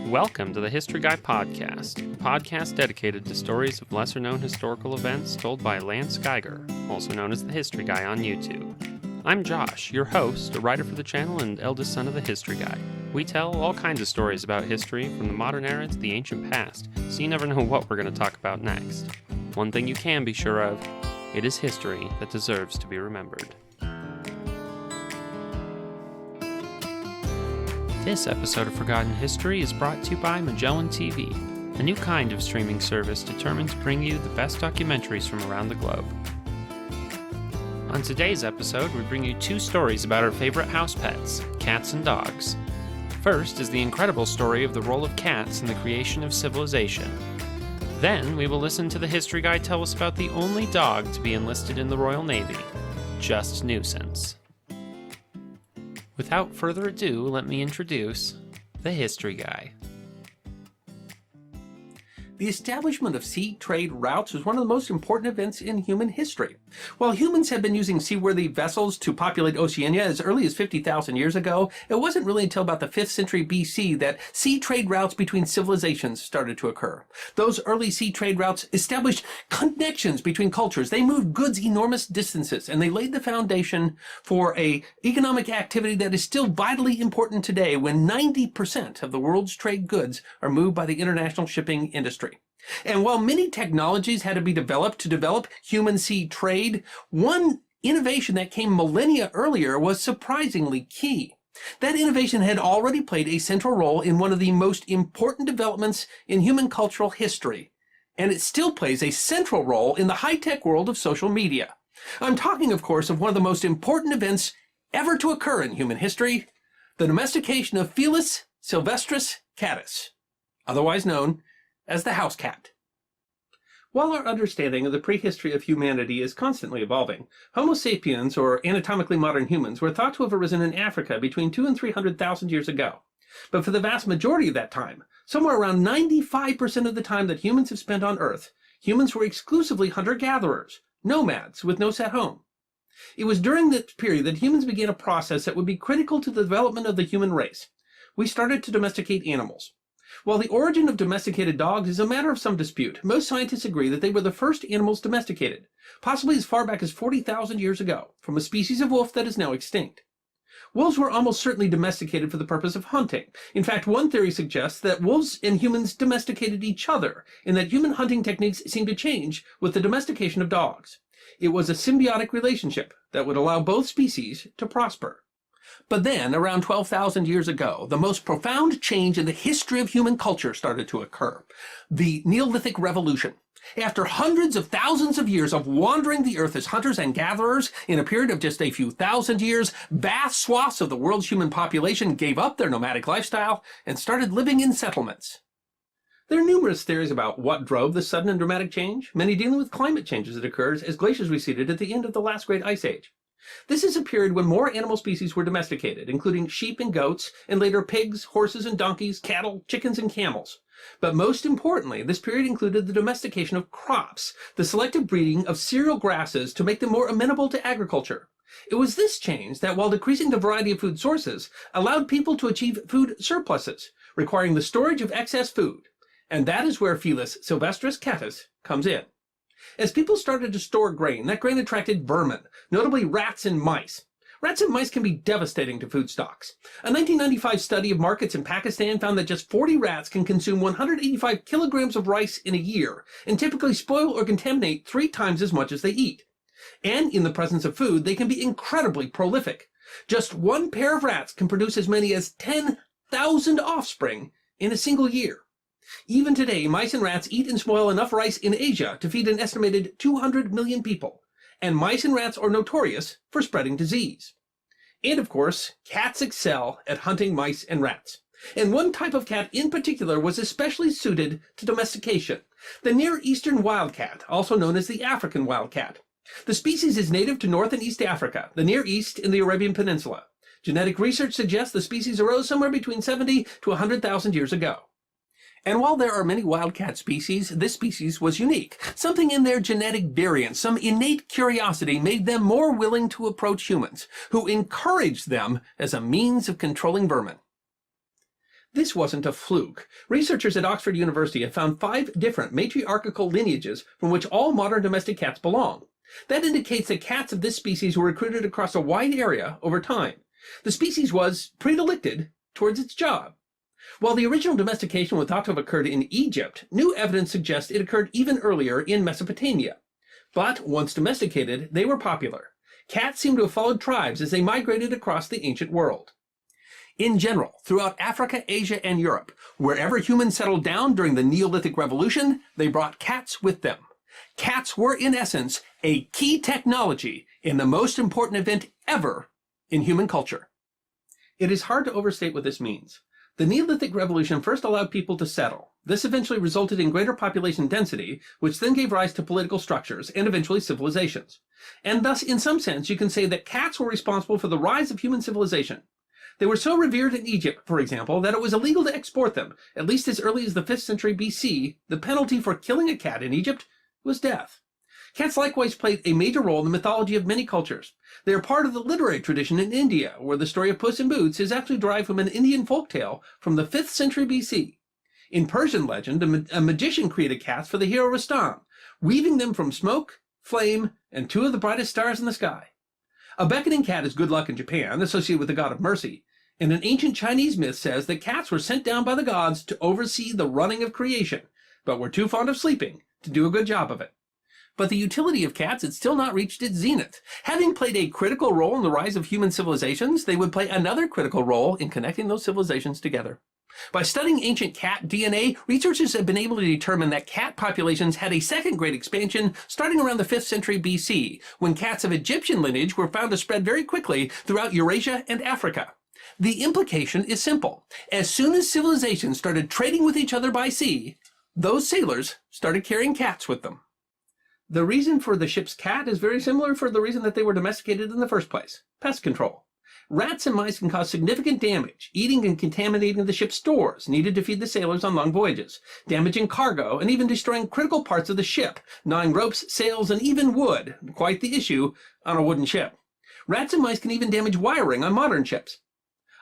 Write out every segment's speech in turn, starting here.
Welcome to the History Guy Podcast, a podcast dedicated to stories of lesser-known historical events told by Lance Geiger, also known as the History Guy on YouTube. I'm Josh, your host, a writer for the channel and eldest son of the History Guy. We tell all kinds of stories about history, from the modern era to the ancient past, so you never know what we're going to talk about next. One thing you can be sure of, it is history that deserves to be remembered. This episode of Forgotten History is brought to you by Magellan TV, a new kind of streaming service determined to bring you the best documentaries from around the globe. On today's episode, we bring you two stories about our favorite house pets, cats and dogs. First is the incredible story of the role of cats in the creation of civilization. Then we will listen to the History Guy tell us about the only dog to be enlisted in the Royal Navy, just Nuisance. Without further ado, let me introduce the History Guy. The establishment of sea trade routes was one of the most important events in human history. While humans had been using seaworthy vessels to populate Oceania as early as 50,000 years ago, it wasn't really until about the 5th century BC that sea trade routes between civilizations started to occur. Those early sea trade routes established connections between cultures. They moved goods enormous distances, and they laid the foundation for an economic activity that is still vitally important today when 90% of the world's trade goods are moved by the international shipping industry. And while many technologies had to be developed to develop human sea trade, one innovation that came millennia earlier was surprisingly key. That innovation had already played a central role in one of the most important developments in human cultural history, and it still plays a central role in the high-tech world of social media. I'm talking, of course, of one of the most important events ever to occur in human history, the domestication of Felis Catus, otherwise known as the house cat. While our understanding of the prehistory of humanity is constantly evolving, Homo sapiens, or anatomically modern humans, were thought to have arisen in Africa between 200,000 and 300,000 years ago. But for the vast majority of that time, somewhere around 95% of the time that humans have spent on Earth, humans were exclusively hunter-gatherers, nomads with no set home. It was during this period that humans began a process that would be critical to the development of the human race. We started to domesticate animals. While the origin of domesticated dogs is a matter of some dispute, most scientists agree that they were the first animals domesticated, possibly as far back as 40,000 years ago, from a species of wolf that is now extinct. Wolves were almost certainly domesticated for the purpose of hunting. In fact, one theory suggests that wolves and humans domesticated each other, and that human hunting techniques seemed to change with the domestication of dogs. It was a symbiotic relationship that would allow both species to prosper. But then, around 12,000 years ago, the most profound change in the history of human culture started to occur: the Neolithic Revolution. After hundreds of thousands of years of wandering the earth as hunters and gatherers, in a period of just a few thousand years, vast swaths of the world's human population gave up their nomadic lifestyle and started living in settlements. There are numerous theories about what drove this sudden and dramatic change, many dealing with climate changes that occurred as glaciers receded at the end of the last great ice age. This is a period when more animal species were domesticated, including sheep and goats, and later pigs, horses and donkeys, cattle, chickens and camels. But most importantly, this period included the domestication of crops, the selective breeding of cereal grasses to make them more amenable to agriculture. It was this change that, while decreasing the variety of food sources, allowed people to achieve food surpluses, requiring the storage of excess food. And that is where Felis Catus comes in. As people started to store grain, that grain attracted vermin, notably rats and mice. Rats and mice can be devastating to food stocks. A 1995 study of markets in Pakistan found that just 40 rats can consume 185 kilograms of rice in a year, and typically spoil or contaminate 3 times as much as they eat. And in the presence of food, they can be incredibly prolific. Just one pair of rats can produce as many as 10,000 offspring in a single year. Even today, mice and rats eat and spoil enough rice in Asia to feed an estimated 200 million people, and mice and rats are notorious for spreading disease. And of course, cats excel at hunting mice and rats. And one type of cat in particular was especially suited to domestication: the Near Eastern wildcat, also known as the African wildcat. The species is native to North and East Africa, the Near East, and the Arabian Peninsula. Genetic research suggests the species arose somewhere between 70 to 100,000 years ago. And while there are many wildcat species, this species was unique. Something in their genetic variance, some innate curiosity, made them more willing to approach humans, who encouraged them as a means of controlling vermin. This wasn't a fluke. Researchers at Oxford University have found 5 different matriarchal lineages from which all modern domestic cats belong. That indicates that cats of this species were recruited across a wide area over time. The species was predilected towards its job. While the original domestication was thought to have occurred in Egypt, new evidence suggests it occurred even earlier in Mesopotamia. But once domesticated, they were popular. Cats seem to have followed tribes as they migrated across the ancient world. In general, throughout Africa, Asia, and Europe, wherever humans settled down during the Neolithic Revolution, they brought cats with them. Cats were, in essence, a key technology in the most important event ever in human culture. It is hard to overstate what this means. The Neolithic Revolution first allowed people to settle. This eventually resulted in greater population density, which then gave rise to political structures and eventually civilizations. And thus, in some sense, you can say that cats were responsible for the rise of human civilization. They were so revered in Egypt, for example, that it was illegal to export them. At least as early as the 5th century BC, the penalty for killing a cat in Egypt was death. Cats likewise played a major role in the mythology of many cultures. They are part of the literary tradition in India, where the story of Puss in Boots is actually derived from an Indian folktale from the 5th century BC. In Persian legend, a magician created cats for the hero Rustam, weaving them from smoke, flame, and 2 of the brightest stars in the sky. A beckoning cat is good luck in Japan, associated with the god of mercy, and an ancient Chinese myth says that cats were sent down by the gods to oversee the running of creation, but were too fond of sleeping to do a good job of it. But the utility of cats had still not reached its zenith. Having played a critical role in the rise of human civilizations, they would play another critical role in connecting those civilizations together. By studying ancient cat DNA, researchers have been able to determine that cat populations had a second great expansion starting around the 5th century BC, when cats of Egyptian lineage were found to spread very quickly throughout Eurasia and Africa. The implication is simple. As soon as civilizations started trading with each other by sea, those sailors started carrying cats with them. The reason for the ship's cat is very similar for the reason that they were domesticated in the first place: pest control. Rats and mice can cause significant damage, eating and contaminating the ship's stores needed to feed the sailors on long voyages, damaging cargo, and even destroying critical parts of the ship, gnawing ropes, sails, and even wood, quite the issue on a wooden ship. Rats and mice can even damage wiring on modern ships.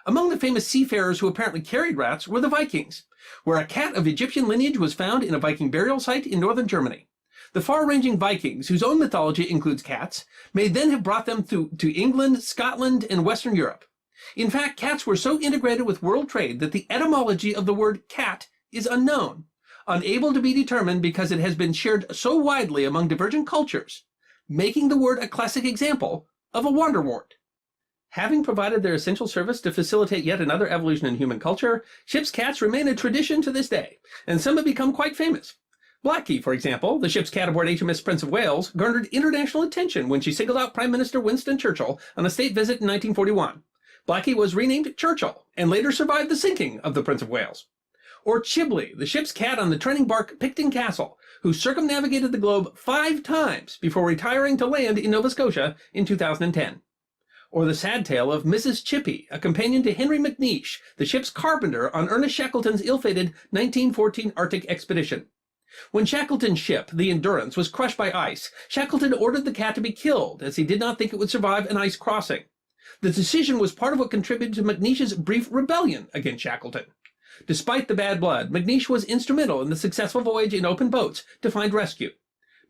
Among the famous seafarers who apparently carried rats were the Vikings, where a cat of Egyptian lineage was found in a Viking burial site in northern Germany. The far-ranging Vikings, whose own mythology includes cats, may then have brought them to England, Scotland, and Western Europe. In fact, cats were so integrated with world trade that the etymology of the word cat is unknown, unable to be determined because it has been shared so widely among divergent cultures, making the word a classic example of a wanderwort. Having provided their essential service to facilitate yet another evolution in human culture, ship's cats remain a tradition to this day, and some have become quite famous. Blackie, for example, the ship's cat aboard HMS Prince of Wales, garnered international attention when she singled out Prime Minister Winston Churchill on a state visit in 1941. Blackie was renamed Churchill, and later survived the sinking of the Prince of Wales. Or Chibley, the ship's cat on the training bark Picton Castle, who circumnavigated the globe 5 times before retiring to land in Nova Scotia in 2010. Or the sad tale of Mrs. Chippy, a companion to Henry McNeish, the ship's carpenter on Ernest Shackleton's ill-fated 1914 Arctic expedition. When Shackleton's ship, the Endurance, was crushed by ice, Shackleton ordered the cat to be killed, as he did not think it would survive an ice crossing. The decision was part of what contributed to McNeish's brief rebellion against Shackleton. Despite the bad blood, McNeish was instrumental in the successful voyage in open boats to find rescue.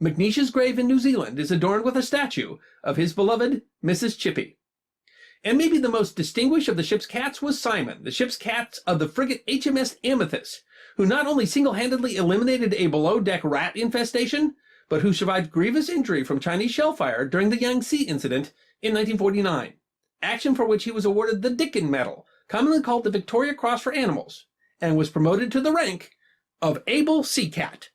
McNeish's grave in New Zealand is adorned with a statue of his beloved Mrs. Chippy. And maybe the most distinguished of the ship's cats was Simon, the ship's cat of the frigate HMS Amethyst, who not only single-handedly eliminated a below-deck rat infestation, but who survived grievous injury from Chinese shellfire during the Yangtze incident in 1949, action for which he was awarded the Dickin Medal, commonly called the Victoria Cross for Animals, and was promoted to the rank of Able Sea Cat.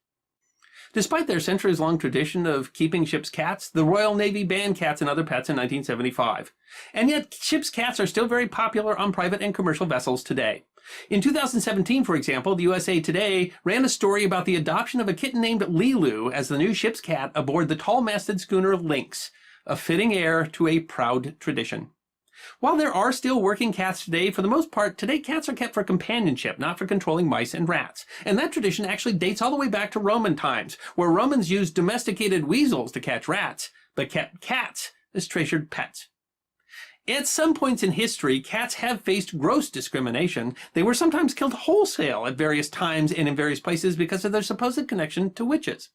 Despite their centuries-long tradition of keeping ship's cats, the Royal Navy banned cats and other pets in 1975. And yet, ship's cats are still very popular on private and commercial vessels today. In 2017, for example, the USA Today ran a story about the adoption of a kitten named Lilu as the new ship's cat aboard the tall-masted schooner Lynx, a fitting heir to a proud tradition. While there are still working cats today, for the most part, today cats are kept for companionship, not for controlling mice and rats. And that tradition actually dates all the way back to Roman times, where Romans used domesticated weasels to catch rats, but kept cats as treasured pets. At some points in history, cats have faced gross discrimination. They were sometimes killed wholesale at various times and in various places because of their supposed connection to witches.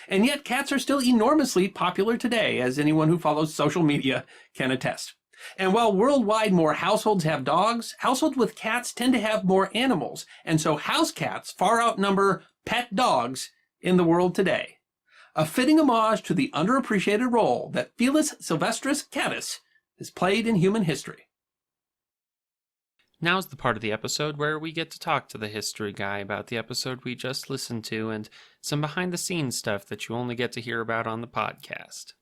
And yet, cats are still enormously popular today, as anyone who follows social media can attest. And while worldwide more households have dogs, households with cats tend to have more animals, and so house cats far outnumber pet dogs in the world today. A fitting homage to the underappreciated role that Felis Catus has played in human history. Now's the part of the episode where we get to talk to the history guy about the episode we just listened to and some behind-the-scenes stuff that you only get to hear about on the podcast.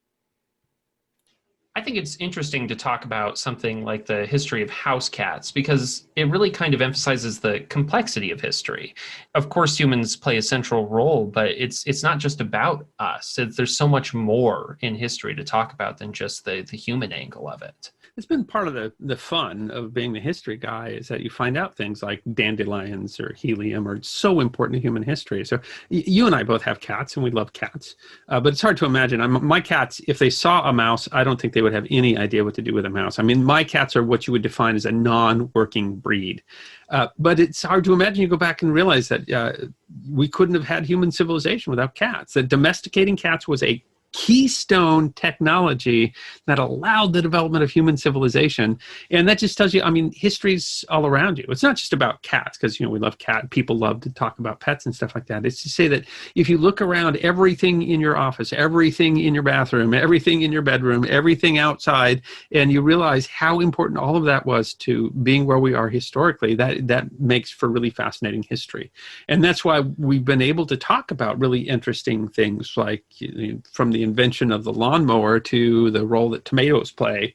I think it's interesting to talk about something like the history of house cats because it really kind of emphasizes the complexity of history. Of course, humans play a central role, but it's not just about us. There's so much more in history to talk about than just the human angle of it. It's been part of the fun of being the history guy is that you find out things like dandelions or helium are so important to human history. So you and I both have cats and we love cats, but it's hard to imagine. My cats, if they saw a mouse, I don't think they would have any idea what to do with a mouse. I mean, my cats are what you would define as a non-working breed. But it's hard to imagine you go back and realize that we couldn't have had human civilization without cats. That domesticating cats was a keystone technology that allowed the development of human civilization. And that just tells you, I mean, history's all around you. It's not just about cats because, we love people love to talk about pets and stuff like that. It's to say that if you look around, everything in your office, everything in your bathroom, everything in your bedroom, everything outside, and you realize how important all of that was to being where we are historically, that makes for really fascinating history. And that's why we've been able to talk about really interesting things like from the invention of the lawnmower to the role that tomatoes play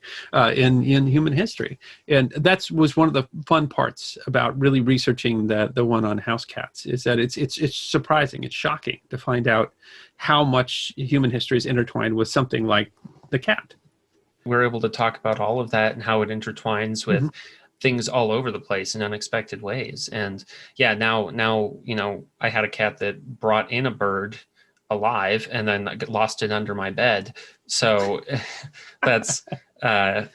in human history. And that was one of the fun parts about really researching the one on house cats is that it's surprising, it's shocking to find out how much human history is intertwined with something like the cat. We're able to talk about all of that and how it intertwines with things all over the place in unexpected ways. And yeah, now I had a cat that brought in a bird alive and then lost it under my bed. So that's the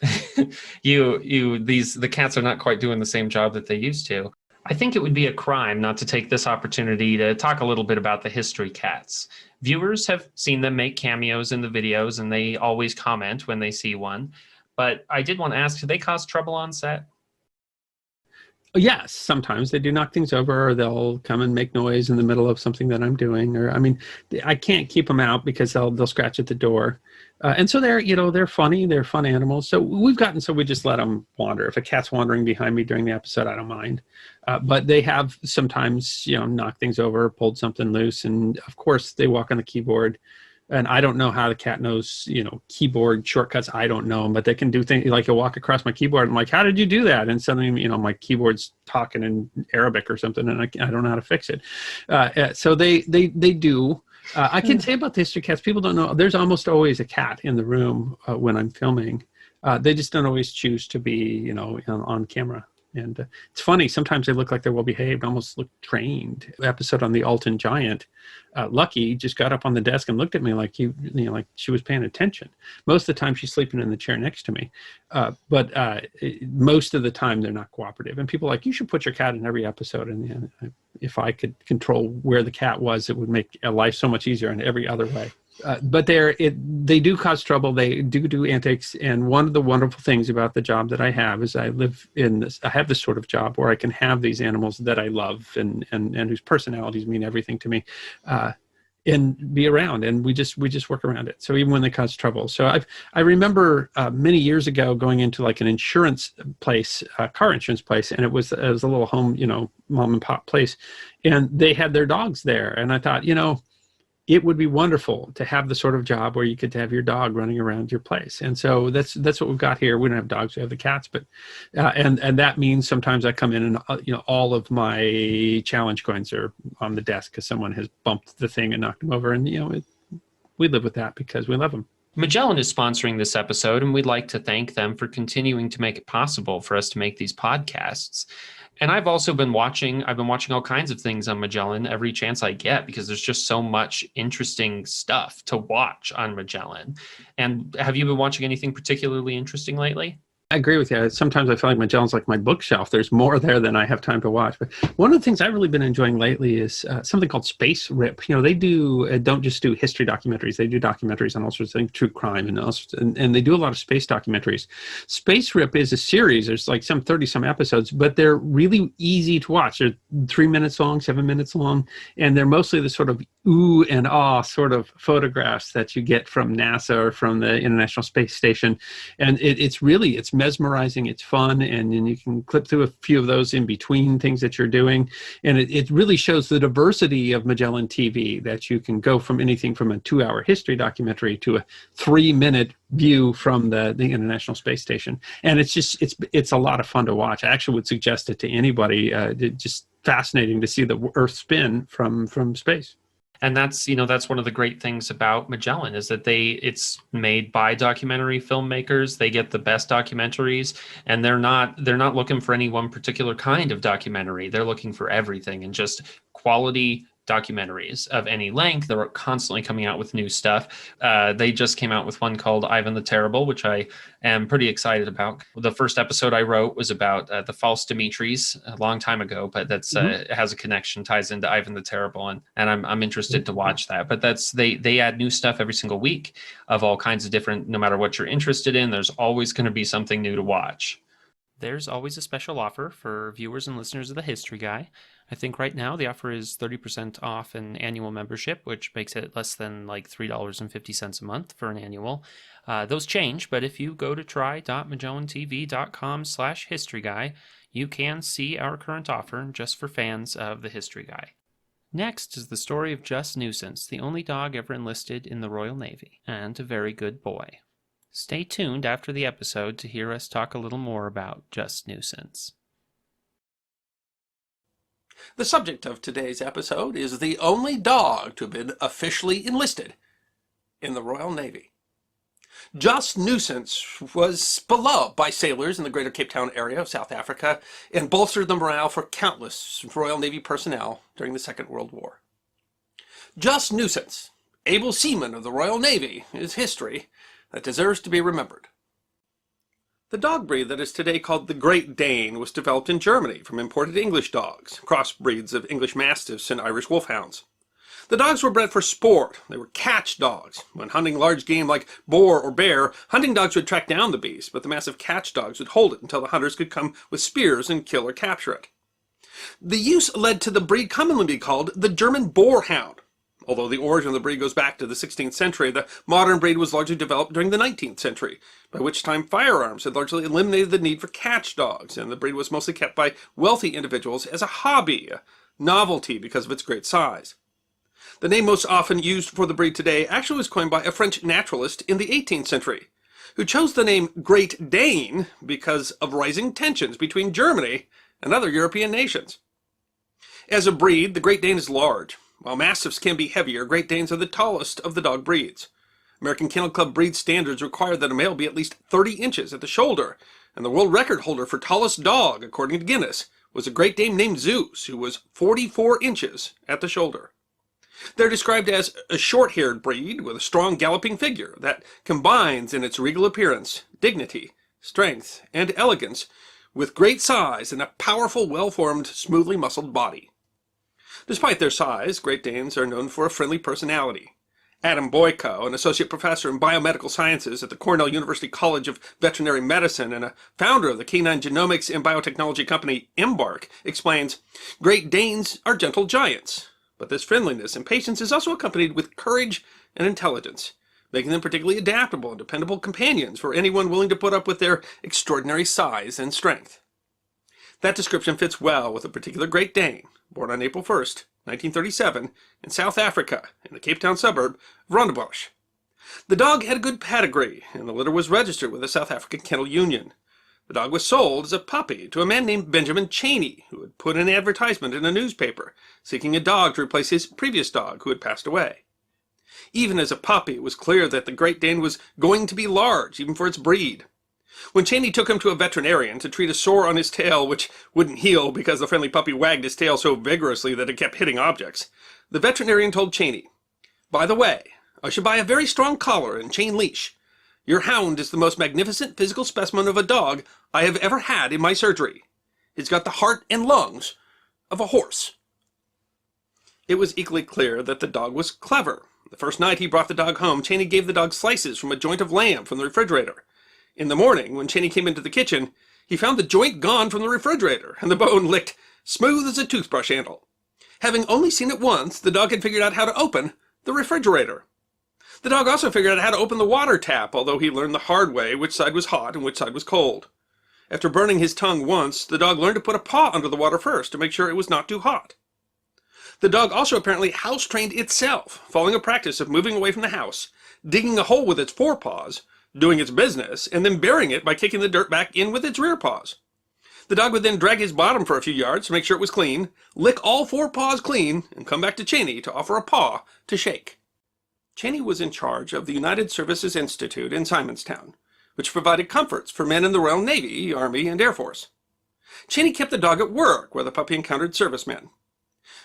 cats are not quite doing the same job that they used to. I think it would be a crime not to take this opportunity to talk a little bit about the history cats. Viewers have seen them make cameos in the videos and they always comment when they see one. But I did want to ask, do they cause trouble on set? Yes, sometimes they do knock things over, or they'll come and make noise in the middle of something that I'm doing. Or, I mean, I can't keep them out because they'll scratch at the door. And so they're funny, they're fun animals. So we just let them wander. If a cat's wandering behind me during the episode, I don't mind. But they have sometimes, knocked things over, pulled something loose. And of course they walk on the keyboard. And I don't know how the cat knows, keyboard shortcuts. I don't know them, but they can do things like you'll walk across my keyboard. I'm like, how did you do that? And suddenly, my keyboard's talking in Arabic or something, and I don't know how to fix it. So they do. I can say about the history cats, people don't know. There's almost always a cat in the room when I'm filming. They just don't always choose to be, on camera. And it's funny, sometimes they look like they're well behaved, almost look trained. Episode on the Alton Giant, Lucky just got up on the desk and looked at me like like she was paying attention. Most of the time she's sleeping in the chair next to me, but most of the time they're not cooperative. And people are like, you should put your cat in every episode. And if I could control where the cat was, it would make life so much easier in every other way. But they do cause trouble. They do antics. And one of the wonderful things about the job that I have is I have this sort of job where I can have these animals that I love and whose personalities mean everything to me, and be around. And we just work around it. So even when they cause trouble. So I remember many years ago going into like an insurance place, car insurance place, and it was a little home, mom and pop place, and they had their dogs there. And I thought, it would be wonderful to have the sort of job where you could have your dog running around your place. And so that's what we've got here. We don't have dogs, we have the cats, but and that means sometimes I come in and all of my challenge coins are on the desk because someone has bumped the thing and knocked them over, and we live with that because we love them. Magellan is sponsoring this episode, and we'd like to thank them for continuing to make it possible for us to make these podcasts. And I've also been watching all kinds of things on Magellan every chance I get because there's just so much interesting stuff to watch on Magellan. And have you been watching anything particularly interesting lately? I agree with you. Sometimes I feel like Magellan's like my bookshelf. There's more there than I have time to watch. But one of the things I've really been enjoying lately is something called Space Rip. They do don't just do history documentaries. They do documentaries on all sorts of things, true crime, and they do a lot of space documentaries. Space Rip is a series. There's like some 30-some episodes, but they're really easy to watch. They're 3 minutes long, 7 minutes long, and they're mostly the sort of ooh and ah sort of photographs that you get from NASA or from the International Space Station. And it's mesmerizing, it's fun, and then you can clip through a few of those in between things that you're doing. And it really shows the diversity of Magellan TV, that you can go from anything from a 2-hour history documentary to a 3-minute view from the International Space Station. And it's a lot of fun to watch. I actually would suggest it to anybody. Just fascinating to see the Earth spin from space. And that's one of the great things about Magellan is that it's made by documentary filmmakers. They get the best documentaries, and they're not looking for any one particular kind of documentary. They're looking for everything and just quality documentaries of any length. They're constantly coming out with new stuff. They just came out with one called Ivan the Terrible, which I am pretty excited about. The first episode I wrote was about the false Dimitris a long time ago, but that's it has a connection, ties into Ivan the Terrible, and I'm interested to watch that. But they add new stuff every single week of all kinds of different, no matter what you're interested in, there's always going to be something new to watch. There's always a special offer for viewers and listeners of The History Guy. I think right now the offer is 30% off an annual membership, which makes it less than like $3.50 a month for an annual. Those change, but if you go to try.magellantv.com/historyguy, you can see our current offer just for fans of The History Guy. Next is the story of Just Nuisance, the only dog ever enlisted in the Royal Navy, and a very good boy. Stay tuned after the episode to hear us talk a little more about Just Nuisance. The subject of today's episode is the only dog to have been officially enlisted in the Royal Navy. Just Nuisance was beloved by sailors in the greater Cape Town area of South Africa and bolstered the morale for countless Royal Navy personnel during the Second World War. Just Nuisance, able seaman of the Royal Navy, is history that deserves to be remembered. The dog breed that is today called the Great Dane was developed in Germany from imported English dogs, crossbreeds of English Mastiffs and Irish Wolfhounds. The dogs were bred for sport. They were catch dogs. When hunting large game like boar or bear, hunting dogs would track down the beast, but the massive catch dogs would hold it until the hunters could come with spears and kill or capture it. The use led to the breed commonly be called the German Boarhound. Although the origin of the breed goes back to the 16th century, the modern breed was largely developed during the 19th century, by which time firearms had largely eliminated the need for catch dogs, and the breed was mostly kept by wealthy individuals as a hobby, a novelty because of its great size. The name most often used for the breed today actually was coined by a French naturalist in the 18th century, who chose the name Great Dane because of rising tensions between Germany and other European nations. As a breed, the Great Dane is large. While Mastiffs can be heavier, Great Danes are the tallest of the dog breeds. American Kennel Club breed standards require that a male be at least 30 inches at the shoulder, and the world record holder for tallest dog, according to Guinness, was a Great Dane named Zeus, who was 44 inches at the shoulder. They're described as a short-haired breed with a strong galloping figure that combines in its regal appearance, dignity, strength, and elegance with great size and a powerful, well-formed, smoothly muscled body. Despite their size, Great Danes are known for a friendly personality. Adam Boyko, an associate professor in biomedical sciences at the Cornell University College of Veterinary Medicine and a founder of the canine genomics and biotechnology company Embark, explains, Great Danes are gentle giants, but this friendliness and patience is also accompanied with courage and intelligence, making them particularly adaptable and dependable companions for anyone willing to put up with their extraordinary size and strength. That description fits well with a particular Great Dane, born on April 1st, 1937, in South Africa, in the Cape Town suburb of Rondebosch. The dog had a good pedigree, and the litter was registered with the South African Kennel Union. The dog was sold as a puppy to a man named Benjamin Cheney, who had put an advertisement in a newspaper, seeking a dog to replace his previous dog, who had passed away. Even as a puppy, it was clear that the Great Dane was going to be large, even for its breed. When Cheney took him to a veterinarian to treat a sore on his tail which wouldn't heal because the friendly puppy wagged his tail so vigorously that it kept hitting objects, the veterinarian told Cheney, "By the way, I should buy a very strong collar and chain leash. Your hound is the most magnificent physical specimen of a dog I have ever had in my surgery. He's got the heart and lungs of a horse." It was equally clear that the dog was clever. The first night he brought the dog home, Cheney gave the dog slices from a joint of lamb from the refrigerator. In the morning, when Cheney came into the kitchen, he found the joint gone from the refrigerator and the bone licked smooth as a toothbrush handle. Having only seen it once, the dog had figured out how to open the refrigerator. The dog also figured out how to open the water tap, although he learned the hard way which side was hot and which side was cold. After burning his tongue once, the dog learned to put a paw under the water first to make sure it was not too hot. The dog also apparently house-trained itself, following a practice of moving away from the house, digging a hole with its forepaws, doing its business, and then burying it by kicking the dirt back in with its rear paws. The dog would then drag his bottom for a few yards to make sure it was clean, lick all four paws clean, and come back to Cheney to offer a paw to shake. Cheney was in charge of the United Services Institute in Simonstown, which provided comforts for men in the Royal Navy, Army, and Air Force. Cheney kept the dog at work, where the puppy encountered servicemen.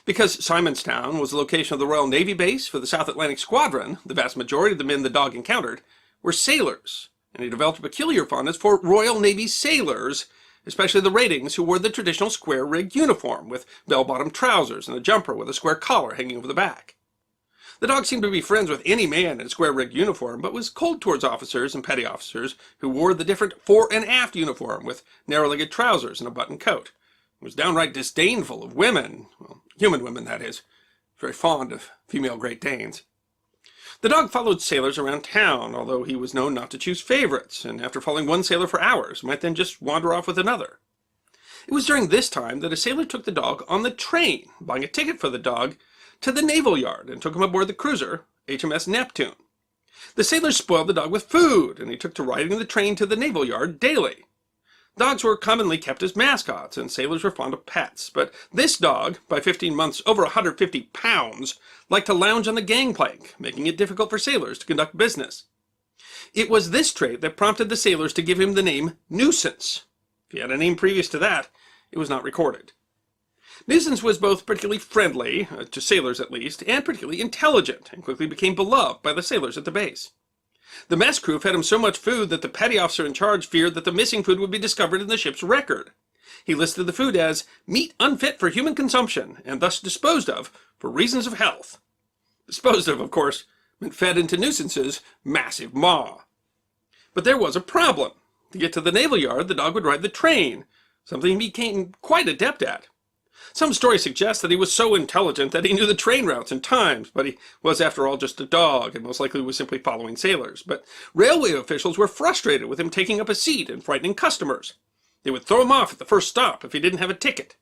Because Simonstown was the location of the Royal Navy base for the South Atlantic Squadron, the vast majority of the men the dog encountered were sailors, and he developed a peculiar fondness for Royal Navy sailors, especially the ratings who wore the traditional square-rigged uniform with bell-bottom trousers and a jumper with a square collar hanging over the back. The dog seemed to be friends with any man in a square-rigged uniform, but was cold towards officers and petty officers who wore the different fore and aft uniform with narrow-legged trousers and a buttoned coat. He was downright disdainful of women, well, human women, that is. Very fond of female Great Danes. The dog followed sailors around town, although he was known not to choose favorites, and after following one sailor for hours, might then just wander off with another. It was during this time that a sailor took the dog on the train, buying a ticket for the dog to the naval yard, and took him aboard the cruiser, HMS Neptune. The sailor spoiled the dog with food, and he took to riding the train to the naval yard daily. Dogs were commonly kept as mascots, and sailors were fond of pets, but this dog, by 15 months over 150 pounds, liked to lounge on the gangplank, making it difficult for sailors to conduct business. It was this trait that prompted the sailors to give him the name Nuisance. If he had a name previous to that, it was not recorded. Nuisance was both particularly friendly, to sailors at least, and particularly intelligent, and quickly became beloved by the sailors at the base. The mess crew fed him so much food that the petty officer in charge feared that the missing food would be discovered in the ship's record. He listed the food as meat unfit for human consumption, and thus disposed of for reasons of health. Disposed of course, meant fed into Nuisance's massive maw. But there was a problem. To get to the naval yard, the dog would ride the train, something he became quite adept at. Some stories suggest that he was so intelligent that he knew the train routes and times, but he was, after all, just a dog, and most likely was simply following sailors. But railway officials were frustrated with him taking up a seat and frightening customers. They would throw him off at the first stop if he didn't have a ticket.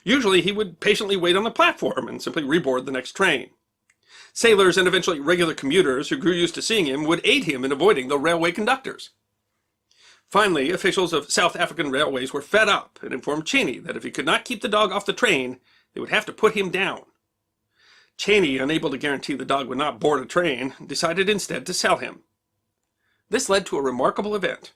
Usually he would patiently wait on the platform and simply reboard the next train. Sailors and eventually regular commuters who grew used to seeing him would aid him in avoiding the railway conductors. Finally, officials of South African railways were fed up and informed Cheney that if he could not keep the dog off the train, they would have to put him down. Cheney, unable to guarantee the dog would not board a train, decided instead to sell him. This led to a remarkable event.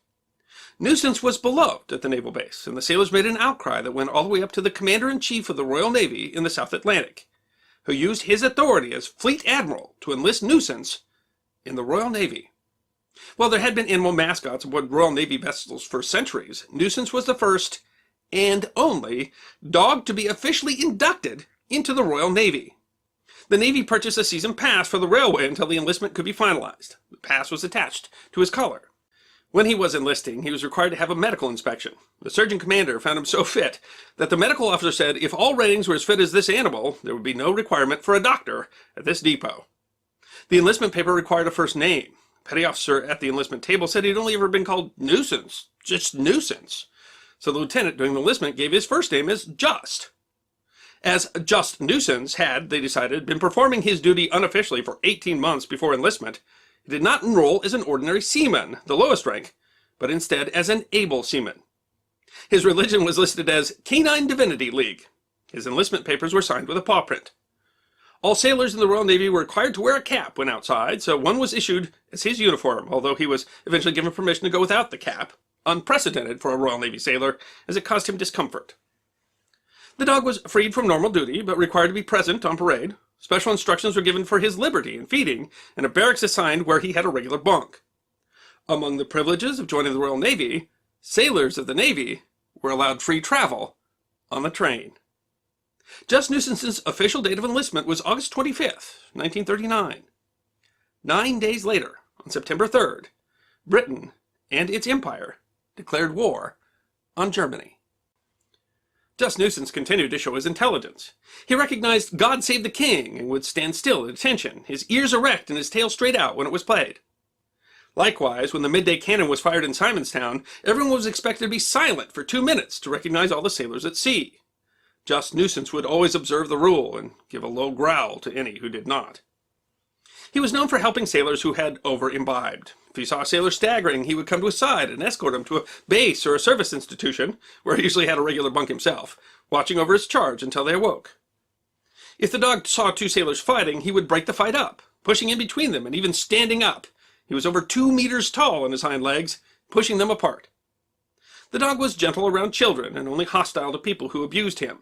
Nuisance was beloved at the naval base, and the sailors made an outcry that went all the way up to the commander-in-chief of the Royal Navy in the South Atlantic, who used his authority as fleet admiral to enlist Nuisance in the Royal Navy. While there had been animal mascots aboard Royal Navy vessels for centuries, Nuisance was the first, and only, dog to be officially inducted into the Royal Navy. The Navy purchased a season pass for the railway until the enlistment could be finalized. The pass was attached to his collar. When he was enlisting, he was required to have a medical inspection. The surgeon commander found him so fit that the medical officer said if all ratings were as fit as this animal, there would be no requirement for a doctor at this depot. The enlistment paper required a first name. The petty officer at the enlistment table said he'd only ever been called Nuisance, just Nuisance. So the lieutenant during the enlistment gave his first name as Just. As Just Nuisance had, they decided, been performing his duty unofficially for 18 months before enlistment, he did not enroll as an ordinary seaman, the lowest rank, but instead as an able seaman. His religion was listed as Canine Divinity League. His enlistment papers were signed with a paw print. All sailors in the Royal Navy were required to wear a cap when outside, so one was issued as his uniform, although he was eventually given permission to go without the cap, unprecedented for a Royal Navy sailor, as it caused him discomfort. The dog was freed from normal duty, but required to be present on parade. Special instructions were given for his liberty and feeding, and a barracks assigned where he had a regular bunk. Among the privileges of joining the Royal Navy, sailors of the Navy were allowed free travel on the train. Just Nuisance's official date of enlistment was August 25th, 1939. 9 days later, on September 3rd, Britain and its empire declared war on Germany. Just Nuisance continued to show his intelligence. He recognized God Save the King and would stand still at attention, his ears erect and his tail straight out when it was played. Likewise, when the midday cannon was fired in Simonstown, everyone was expected to be silent for 2 minutes to recognize all the sailors at sea. Just Nuisance would always observe the rule and give a low growl to any who did not. He was known for helping sailors who had over-imbibed. If he saw a sailor staggering, he would come to his side and escort him to a base or a service institution, where he usually had a regular bunk himself, watching over his charge until they awoke. If the dog saw 2 sailors fighting, he would break the fight up, pushing in between them and even standing up. He was over 2 meters tall on his hind legs, pushing them apart. The dog was gentle around children and only hostile to people who abused him.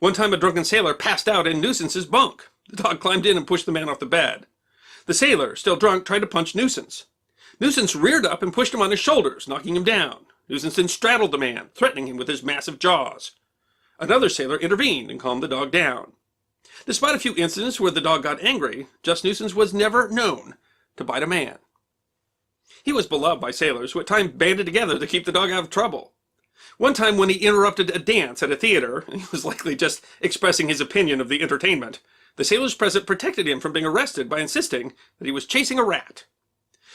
One time a drunken sailor passed out in Nuisance's bunk. The dog climbed in and pushed the man off the bed. The sailor, still drunk, tried to punch Nuisance. Nuisance reared up and pushed him on his shoulders, knocking him down. Nuisance then straddled the man, threatening him with his massive jaws. Another sailor intervened and calmed the dog down. Despite a few incidents where the dog got angry, Just Nuisance was never known to bite a man. He was beloved by sailors who at times banded together to keep the dog out of trouble. One time when he interrupted a dance at a theater, he was likely just expressing his opinion of the entertainment, the sailors present protected him from being arrested by insisting that he was chasing a rat.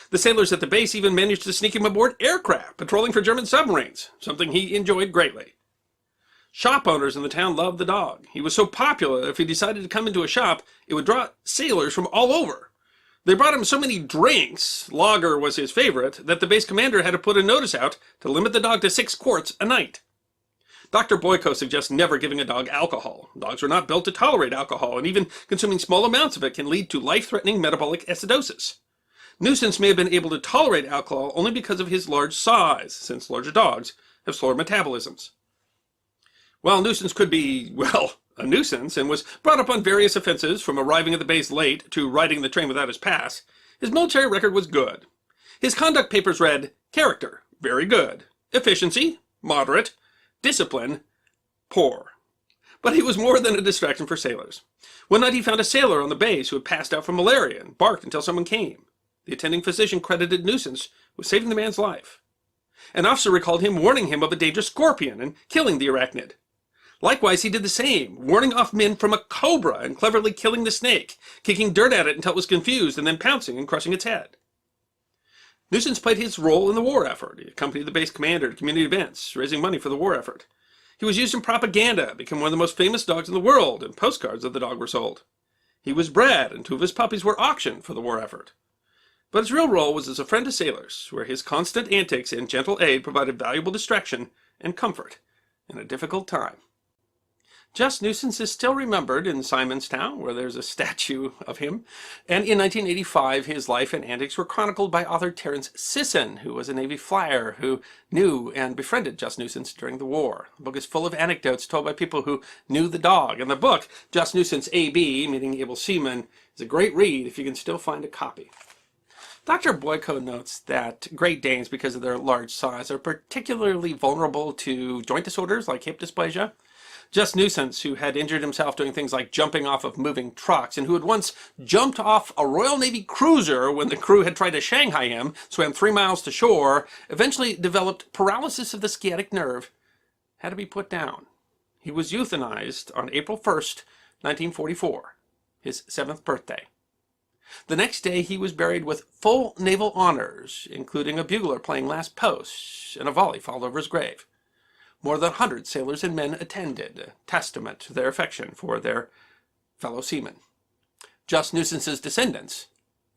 The sailors at the base even managed to sneak him aboard aircraft patrolling for German submarines, something he enjoyed greatly. Shop owners in the town loved the dog. He was so popular that if he decided to come into a shop, it would draw sailors from all over. They brought him so many drinks, lager was his favorite, that the base commander had to put a notice out to limit the dog to 6 quarts a night. Dr. Boyko suggests never giving a dog alcohol. Dogs are not built to tolerate alcohol, and even consuming small amounts of it can lead to life-threatening metabolic acidosis. Nuisance may have been able to tolerate alcohol only because of his large size, since larger dogs have slower metabolisms. While Nuisance could be, well, a nuisance, and was brought up on various offenses from arriving at the base late to riding the train without his pass, his military record was good. His conduct papers read, character, very good, efficiency, moderate, discipline, poor. But he was more than a distraction for sailors. One night he found a sailor on the base who had passed out from malaria and barked until someone came. The attending physician credited Nuisance with saving the man's life. An officer recalled him warning him of a dangerous scorpion and killing the arachnid. Likewise, he did the same, warning off men from a cobra and cleverly killing the snake, kicking dirt at it until it was confused and then pouncing and crushing its head. Nuisance played his role in the war effort. He accompanied the base commander to community events, raising money for the war effort. He was used in propaganda, became one of the most famous dogs in the world, and postcards of the dog were sold. He was bred, and 2 of his puppies were auctioned for the war effort. But his real role was as a friend to sailors, where his constant antics and gentle aid provided valuable distraction and comfort in a difficult time. Just Nuisance is still remembered in Simonstown, where there's a statue of him. And in 1985, his life and antics were chronicled by author Terence Sisson, who was a Navy flyer who knew and befriended Just Nuisance during the war. The book is full of anecdotes told by people who knew the dog. And the book, Just Nuisance AB, meaning Able Seaman, is a great read if you can still find a copy. Dr. Boyko notes that Great Danes, because of their large size, are particularly vulnerable to joint disorders like hip dysplasia. Just Nuisance, who had injured himself doing things like jumping off of moving trucks, and who had once jumped off a Royal Navy cruiser when the crew had tried to Shanghai him, swam 3 miles to shore, eventually developed paralysis of the sciatic nerve, had to be put down. He was euthanized on April 1st, 1944, his 7th birthday. The next day he was buried with full naval honors, including a bugler playing last post, and a volley followed over his grave. More than 100 sailors and men attended, a testament to their affection for their fellow seamen. Just Nuisance's descendants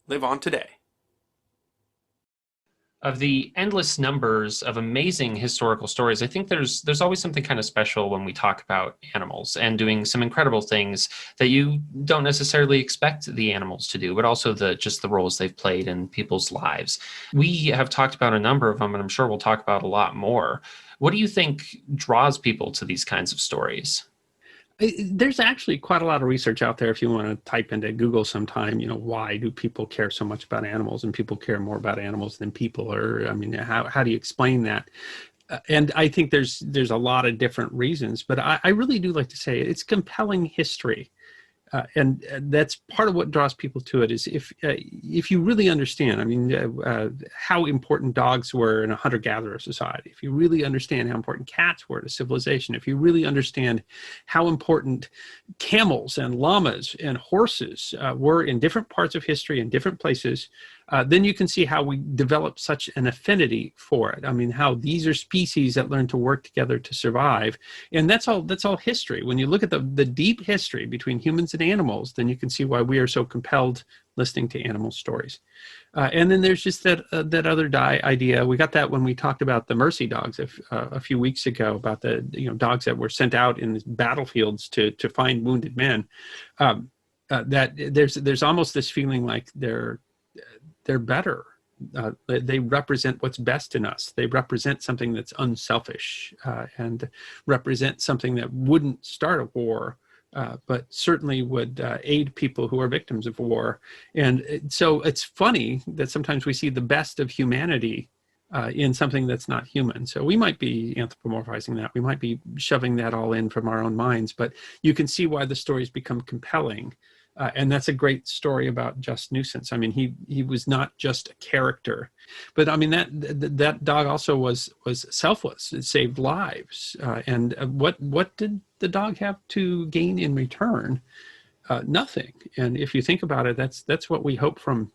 live on today. Of the endless numbers of amazing historical stories, I think there's always something kind of special when we talk about animals and doing some incredible things that you don't necessarily expect the animals to do, but also just the roles they've played in people's lives. We have talked about a number of them, and I'm sure we'll talk about a lot more. What do you think draws people to these kinds of stories? There's actually quite a lot of research out there if you want to type into Google sometime, why do people care so much about animals, and people care more about animals than people, or, I mean, how do you explain that? And I think there's a lot of different reasons, but I really do like to say it's compelling history. And that's part of what draws people to it, is if you really understand, I mean, how important dogs were in a hunter-gatherer society, if you really understand how important cats were to civilization, if you really understand how important camels and llamas and horses were in different parts of history in different places, then you can see how we develop such an affinity for it. I mean, how these are species that learn to work together to survive. And that's all history. When you look at the deep history between humans and animals, then you can see why we are so compelled listening to animal stories. And then there's just that other idea. We got that when we talked about the mercy dogs a few weeks ago, about the dogs that were sent out in battlefields to find wounded men. That there's almost this feeling like they're better. They represent what's best in us. They represent something that's unselfish, and represent something that wouldn't start a war, but certainly would aid people who are victims of war. And so it's funny that sometimes we see the best of humanity in something that's not human. So we might be anthropomorphizing that. We might be shoving that all in from our own minds, but you can see why the stories become compelling. And that's a great story about Just Nuisance. I mean, he was not just a character, but I mean that dog also was selfless. It saved lives. And what did the dog have to gain in return? Nothing. And if you think about it, that's what we hope from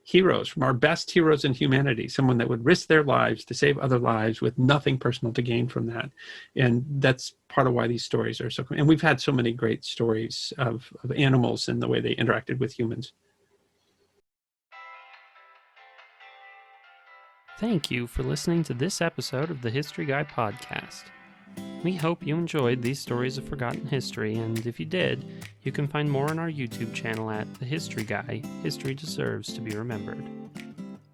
heroes, from our best heroes in humanity, someone that would risk their lives to save other lives with nothing personal to gain from that. And that's part of why these stories are so cool. And we've had so many great stories of animals and the way they interacted with humans. Thank you for listening to this episode of the History Guy podcast. We hope you enjoyed these stories of forgotten history, and if you did, you can find more on our YouTube channel at The History Guy, History Deserves to be Remembered.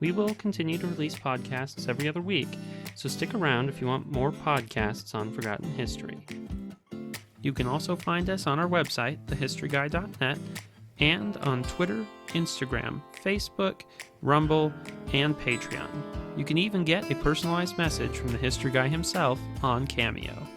We will continue to release podcasts every other week, so stick around if you want more podcasts on forgotten history. You can also find us on our website, thehistoryguy.net, and on Twitter, Instagram, Facebook, Rumble, and Patreon. You can even get a personalized message from the History Guy himself on Cameo.